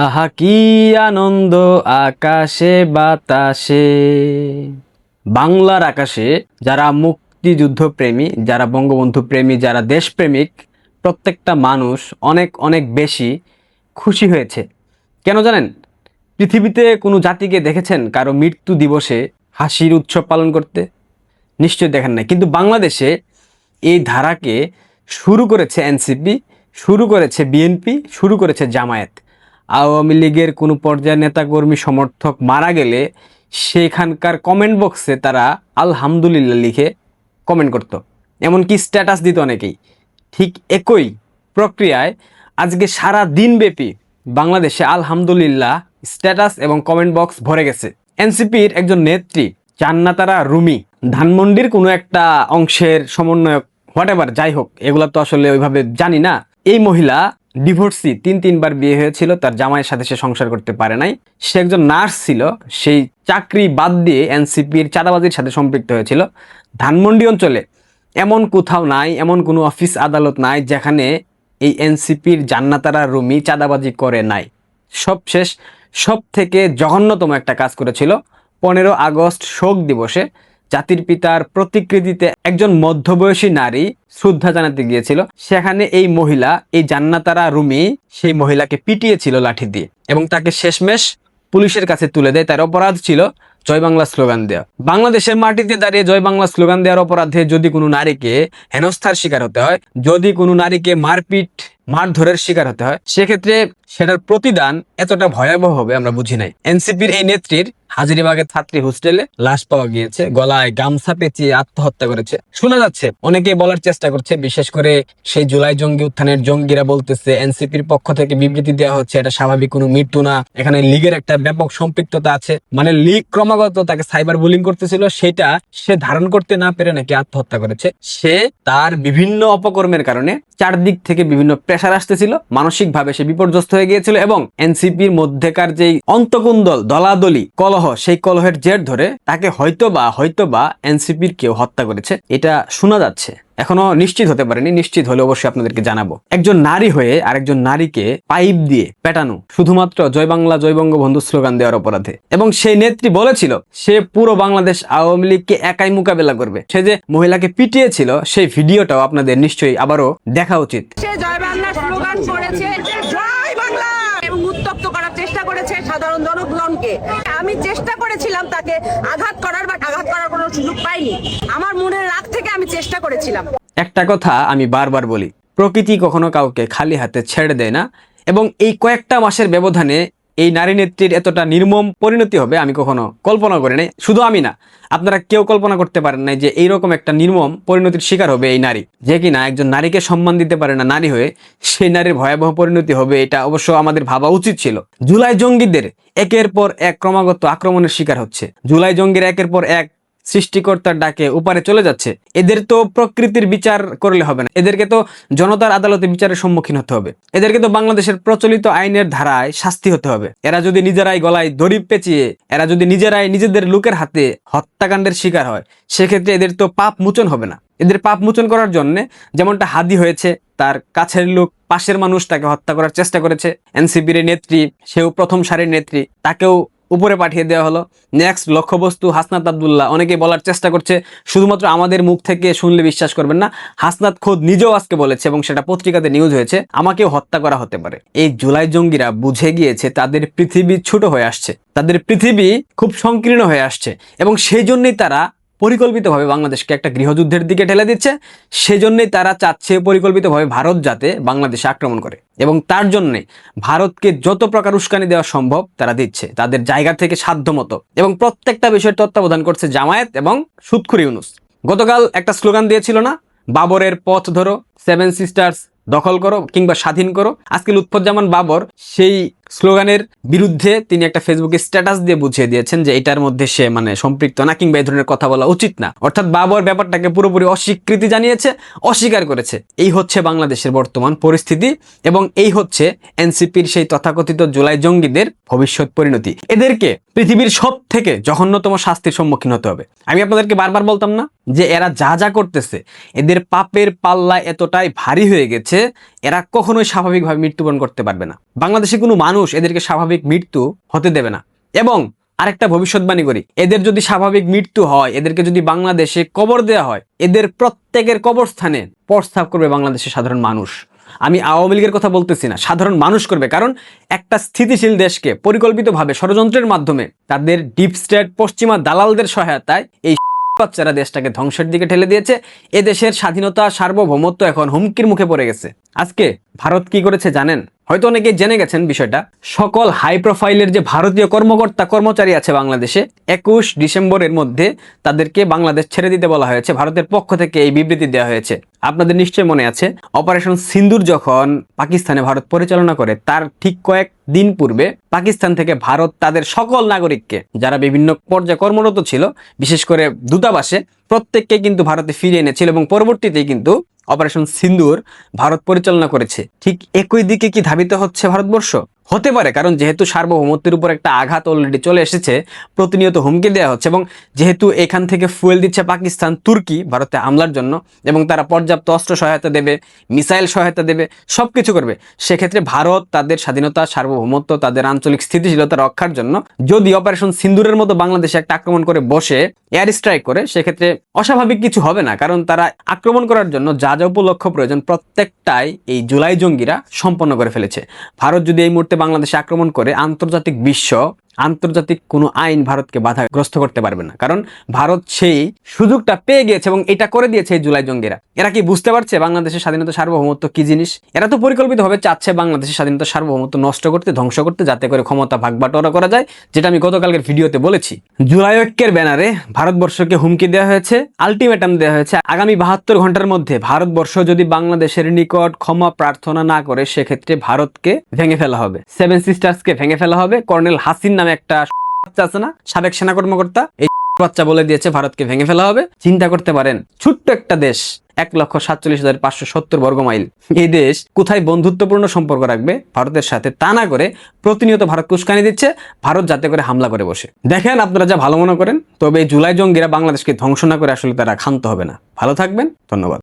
আহা কি আনন্দ আকাশে বাতাসে। বাংলার আকাশে যারা মুক্তিযুদ্ধ প্রেমী, যারা বঙ্গবন্ধু প্রেমী, যারা দেশপ্রেমিক, প্রত্যেকটা মানুষ অনেক অনেক বেশি খুশি হয়েছে। কেন জানেন? পৃথিবীতে কোনো জাতিকে দেখেছেন কারো মৃত্যু দিবসে হাসির উৎসব পালন করতে? নিশ্চয়ই দেখেন নাই। কিন্তু বাংলাদেশে এই ধারাকে শুরু করেছে এনসিপি, শুরু করেছে বিএনপি, শুরু করেছে জামায়াত। আওয়ামী লীগের কোনো পর্যায়ের নেতাকর্মী সমর্থক মারা গেলে সেখানকার কমেন্ট বক্সে তারা আলহামদুলিল্লাহ লিখে কমেন্ট করত, এমনকি স্ট্যাটাস দিত অনেকেই। ঠিক একই প্রক্রিয়ায় আজকে সারা দিনব্যাপী বাংলাদেশে আলহামদুলিল্লাহ স্ট্যাটাস এবং কমেন্ট বক্স ভরে গেছে। এনসিপির একজন নেত্রী জান্নাতারা রুমি, ধানমন্ডির কোনো একটা অংশের সমন্বয়ক, হোয়াটএভার, যাই হোক, এগুলা তো আসলে ওইভাবে জানি না। এই মহিলা ডিভোর্সি, তিনবার বিয়ে হয়েছিল, তার জামাইয়ের সাথে সে সংসার করতে পারে নাই। সে একজন নার্স ছিল, সেই চাকরি বাদ দিয়ে এনসিপির চাঁদাবাজির সাথে সম্পৃক্ত হয়েছিল। ধানমন্ডি অঞ্চলে এমন কোথাও নাই, এমন কোনো অফিস আদালত নাই যেখানে এই এনসিপির জান্নাতারা রুমি চাঁদাবাজি করে নাই। সবশেষ সব থেকে জঘন্যতম একটা কাজ করেছিল 15 আগস্ট শোক দিবসে। জাতির পিতার প্রতিকৃতিতে একজন মধ্যবয়সী নারী শ্রদ্ধা জানাতে গিয়েছিল, সেখানে এই মহিলা, এই জান্নাতারা রুমি, সেই মহিলাকে পিটিয়েছিল লাঠি দিয়ে এবং তাকে শেষমেশ পুলিশের কাছে তুলে দেয়। তার অপরাধ ছিল জয় বাংলা স্লোগান দেওয়া। বাংলাদেশের মাটিতে দাঁড়িয়ে জয় বাংলা স্লোগান দেওয়ার অপরাধে যদি কোনো নারীকে হেনস্থার শিকার হতে হয়, যদি কোনো নারীকে মারপিট, মারধরের শিকার হতে হয়, সেক্ষেত্রে সেটার প্রতিদান এতটা ভয়াবহ হবে আমরা বুঝি নাই। এনসিপির এই নেত্রীর হাজারীবাগের ছাত্রী হোস্টেলে লাশ পাওয়া গিয়েছে, গলায় গামছা পেঁচিয়ে আত্মহত্যা করেছে শোনা যাচ্ছে। অনেকে বলার চেষ্টা করছে, বিশেষ করে সেই জুলাই জঙ্গি উত্থানের জঙ্গিরা বলতেছে এনসিপির পক্ষ থেকে বিবৃতি দেওয়া হচ্ছে এটা স্বাভাবিক কোনো মৃত্যু না, এখানে লীগের একটা ব্যাপক সম্পৃক্ততা আছে। মানে লীগ ক্রমাগত তাকে সাইবার বুলিং করতেছিল, সেটা সে ধারণ করতে না পেরে নাকি আত্মহত্যা করেছে। সে তার বিভিন্ন অপকর্মের কারণে চারদিক থেকে বিভিন্ন প্রেসার আসতেছিল, মানসিকভাবে সে বিপর্যস্ত হয়ে গিয়েছিল এবং এনসিপির মধ্যেকার যেই অন্তকুন্দল, দলাদলি, কলহ, সেই কলহের জের ধরে তাকে হয়তোবা এনসিপির কেউ হত্যা করেছে, এটা শোনা যাচ্ছে। এখনো নিশ্চিত হতে পারেনি, নিশ্চিত হলে অবশ্যই আপনাদেরকে জানাবো। একজন নারী হয়ে আরেকজন নারীকে পাইপ দিয়ে পেটানো শুধুমাত্র জয় বাংলা জয় বঙ্গবন্ধু স্লোগান দেওয়ার অপরাধে। এবং সেই নেত্রী বলেছিল সে পুরো বাংলাদেশ আওয়ামী লীগকে একাই মোকাবেলা করবে। সে যে মহিলাকে পিটিয়েছিল সেই ভিডিওটাও আপনাদের নিশ্চয়ই আবারও দেখা উচিত। সে জয় বাংলা স্লোগান করেছে, জয় বাংলা, এবং উত্তপ্ত করার চেষ্টা করেছে সাধারণ জনগণকে। আমি চেষ্টা করেছিলাম তাকে আঘাত করার, বা আঘাত করার কোনো সুযোগ পাইনি। আমার মনের রাগ থেকে আমি চেষ্টা করেছিলাম। একটা কথা আমি বারবার বলি, প্রকৃতি কখনো কাউকে খালি হাতে ছেড়ে দেয় না। এবং এই কয়েকটা মাসের ব্যবধানে এই নারী নেত্রীর এতটা নির্মম পরিণতি হবে আমি কখনো কল্পনা করি নাই। শুধু আমি না, আপনারা কেউ কল্পনা করতে পারেন নাই যে এইরকম একটা নির্মম পরিণতির শিকার হবে এই নারী, যে কিনা একজন নারীকে সম্মান দিতে পারে না নারী হয়ে। সেই নারীর ভয়াবহ পরিণতি হবে, এটা অবশ্য আমাদের ভাবা উচিত ছিল। জুলাই জঙ্গিদের একের পর এক ক্রমাগত আক্রমণের শিকার হচ্ছে। জুলাই জঙ্গিরা একের পর এক সৃষ্টিকর্তার ডাকে উপারে চলে যাচ্ছে। এদের তো প্রকৃতির বিচার করলে হবে না, এদেরকে তো জনতার আদালতে বিচারের সম্মুখীন হতে হবে। এদেরকে তো বাংলাদেশের প্রচলিত আইনের ধারায় শাস্তি হতে হবে। এরা যদি নিজেরাই গলায় দড়ি পেঁচিয়ে, এরা যদি নিজেরাই নিজেদের লোকের হাতে হত্যাকাণ্ডের শিকার হয়, সেক্ষেত্রে এদের তো পাপ মোচন হবে না। এদের পাপ মোচন করার জন্য যেমনটা হাদি হয়েছে, তার কাছের লোক, পাশের মানুষ তাকে হত্যা করার চেষ্টা করেছে। এনসিপির নেত্রী, সেও প্রথম সারির নেত্রী, তাকেও উপরে পাঠিয়ে দেওয়া হলো। নেক্সট লক্ষ্যবস্তু হাসনাত আব্দুল্লাহ। অনেকে বলার চেষ্টা করছে শুধুমাত্র আমাদের মুখ থেকে শুনলে বিশ্বাস করবেন না, হাসনাত খোদ নিজেও আজকে বলেছে এবং সেটা পত্রিকাতে নিউজ হয়েছে, আমাকেও হত্যা করা হতে পারে। এই জুলাই জঙ্গিরা বুঝে গিয়েছে তাদের পৃথিবী ছোট হয়ে আসছে, তাদের পৃথিবী খুব সংকীর্ণ হয়ে আসছে এবং সেই জন্যই তারা পরিকল্পিতভাবে বাংলাদেশকে একটা গৃহযুদ্ধের দিকে ঠেলে দিচ্ছে। সেজন্যই তারা চাচ্ছে পরিকল্পিতভাবে ভারত যাতে বাংলাদেশে আক্রমণ করে এবং তার জন্যে ভারতকে যত প্রকার উস্কানি দেওয়া সম্ভব তারা দিচ্ছে তাদের জায়গা থেকে সাধ্যমতো। এবং প্রত্যেকটা বিষয়ের তত্ত্বাবধান করছে জামায়াত এবং সুৎখুর ইউনূস। গতকাল একটা স্লোগান দিয়েছিল না, বাবরের পথ ধরো, 7 সিস্টার্স দখল করো কিংবা স্বাধীন করো। আজকে লুৎফুজ্জামান বাবর সেই স্লোগানের বিরুদ্ধে তিনি একটা ফেসবুকে স্ট্যাটাস দিয়ে বুঝিয়ে দিয়েছেন যে এটার মধ্যে সে সম্পৃক্ত না কিংবা এই ধরনের কথা বলা উচিত না। অর্থাৎ বাবর ব্যাপারটাকে পুরোপুরি অস্বীকৃতি জানিয়েছে, অস্বীকার করেছে। এই হচ্ছে বাংলাদেশের বর্তমান পরিস্থিতি এবং এই হচ্ছে এনসিপির সেই তথাকথিত জুলাই জঙ্গিদের ভবিষ্যৎ পরিণতি। এদেরকে পৃথিবীর সব থেকে জঘন্যতম শাস্তির সম্মুখীন হতে হবে। আমি আপনাদেরকে বারবার বলতাম না যে এরা যা যা করতেছে, এদের পাপের পাল্লা এতটাই ভারী হয়ে গেছে, এরা কখনোই স্বাভাবিকভাবে মৃত্যুবরণ করতে পারবে না। বাংলাদেশে কোনো মানুষ মানুষ এদেরকে স্বাভাবিক মৃত্যু হতে দেবে না। এবং আরেকটা ভবিষ্যৎবাণী করি, এদের যদি স্বাভাবিক মৃত্যু হয়, এদেরকে যদি বাংলাদেশে কবর দেওয়া হয়, এদের প্রত্যেকের কবরস্থানে প্রস্তাব করবে বাংলাদেশের সাধারণ মানুষ। আমি আওয়ামী লীগের কথা বলতেছি না, সাধারণ মানুষ করবে। কারণ একটা স্থিতিশীল দেশকে পরিকল্পিতভাবে ষড়যন্ত্রের মাধ্যমে তাদের ডিপ স্টেট পশ্চিমা দালালদের সহায়তায় এই বাচ্চারা দেশটাকে ধ্বংসের দিকে ঠেলে দিয়েছে। এ দেশের স্বাধীনতা সার্বভৌমত্ব এখন হুমকির মুখে পড়ে গেছে। আজকে ভারত কি করেছে জানেন? হয়তো অনেকেই জেনে গেছেন বিষয়টা। সকল হাই প্রোফাইলের যে ভারতীয় কর্মকর্তা কর্মচারী আছে বাংলাদেশে, 21 ডিসেম্বরের মধ্যে তাদেরকে বাংলাদেশ ছেড়ে দিতে বলা হয়েছে। ভারতের পক্ষ থেকে এই বিবৃতি দেওয়া হয়েছে। আপনাদের নিশ্চয় মনে আছে, অপারেশন সিন্দুর যখন পাকিস্তানে ভারত পরিচালনা করে তার ঠিক কয়েক দিন পূর্বে পাকিস্তান থেকে ভারত তাদের সকল নাগরিককে, যারা বিভিন্ন পর্যায়ে কর্মরত ছিল, বিশেষ করে দূতাবাসে, প্রত্যেককে কিন্তু ভারতে ফিরিয়ে এনেছিল এবং পরবর্তীতে কিন্তু অপারেশন সিন্দুর ভারত পরিচালনা করেছে। ঠিক একই দিকে কি ধাবিত হচ্ছে ভারতবর্ষ? হতে পারে, কারণ যেহেতু সার্বভৌমত্বের উপর একটা আঘাত অলরেডি চলে এসেছে, প্রতিনিয়ত হুমকি দেওয়া হচ্ছে, এবং যেহেতু এখান থেকে ফুয়েল দিচ্ছে পাকিস্তান, তুর্কি ভারতে হামলার জন্য, এবং তারা পর্যাপ্ত অস্ত্র সহায়তা দেবে, মিসাইল সহায়তা দেবে, সবকিছু করবে, সেক্ষেত্রে ভারত তাদের স্বাধীনতা সার্বভৌমত্ব, তাদের আঞ্চলিক স্থিতিশীলতা রক্ষার জন্য যদি অপারেশন সিন্দুরের মতো বাংলাদেশে একটা আক্রমণ করে বসে এয়ার স্ট্রাইক করে, সেক্ষেত্রে অস্বাভাবিক কিছু হবে না। কারণ তারা আক্রমণ করার জন্য যা যা উপলক্ষ প্রয়োজন প্রত্যেকটাই এই জুলাই জঙ্গিরা সম্পন্ন করে ফেলেছে। ভারত যদি এই মুহূর্তে বাংলাদেশে আক্রমণ করে, আন্তর্জাতিক বিশ্ব, আন্তর্জাতিক কোনো আইন ভারতকে বাধাগ্রস্ত করতে পারবে না। কারণ ভারত সেই সুযোগটা পেয়ে গিয়েছে এবং এটা করে দিয়েছে এই জুলাই জঙ্গিরা। এরা কি বুঝতে পারছে বাংলাদেশের স্বাধীনতা সার্বভৌমত্ব কি জিনিস? এরা তো পরিকল্পিতভাবে চাচ্ছে বাংলাদেশের স্বাধীনতা সার্বভৌমত্ব নষ্ট করতে, ধ্বংস করতে, যাতে করে ক্ষমতা ভাগবাটোয়ারা করা যায়, যেটা আমি গতকালকের ভিডিওতে বলেছি। জুলাই ঐক্যের ব্যানারে ভারতবর্ষকে হুমকি দেওয়া হয়েছে, আলটিমেটাম দেওয়া হয়েছে, আগামী 72 ঘন্টার মধ্যে ভারতবর্ষ যদি বাংলাদেশের নিকট ক্ষমা প্রার্থনা না করে, সেক্ষেত্রে ভারতকে ভেঙে ফেলা হবে, সেভেন সিস্টার্সকে ভেঙে ফেলা হবে। কর্নেল হাসিন নামে একটা বাচ্চা আছে না, সাবেক সেনা কর্মকর্তা, এই বাচ্চা বলে দিয়েছে ভারতকে ভেঙে ফেলা হবে। চিন্তা করতে পারেন, ছোট্ট একটা দেশ, 1,47,570 বর্গ মাইল, এই দেশ কোথায় বন্ধুত্বপূর্ণ সম্পর্ক রাখবে ভারতের সাথে? তা না করে প্রতিনিয়ত ভারত উস্কানি দিচ্ছে, ভারত যাতে করে হামলা করে বসে। দেখেন আপনারা যা ভালো মনে করেন, তবে এই জুলাই জঙ্গিরা বাংলাদেশকে ধ্বংস না করে আসলে তারা ক্ষান্ত হবে না। ভালো থাকবেন, ধন্যবাদ।